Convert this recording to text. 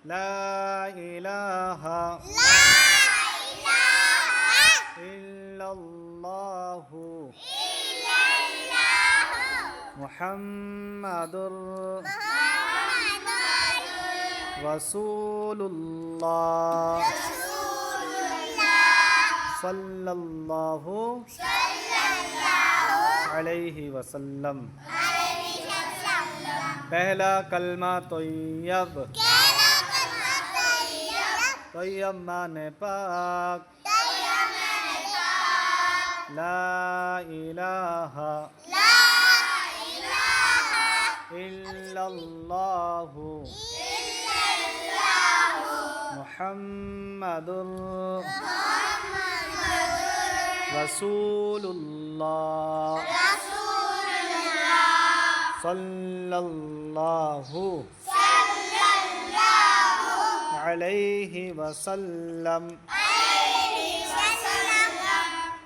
লা ইলাহা ইল্লাল্লাহু মুহাম্মাদুর রাসূলুল্লাহ সাল্লাল্লাহু अलैहि वसल्लम। पहला कलमा तैयब, तैयब माने पाक। ला इलाहा इल्लल्लाहु मुहम्मदुर रसूलुल्लाह सल्लल्लाहु अलैहि वसल्लम।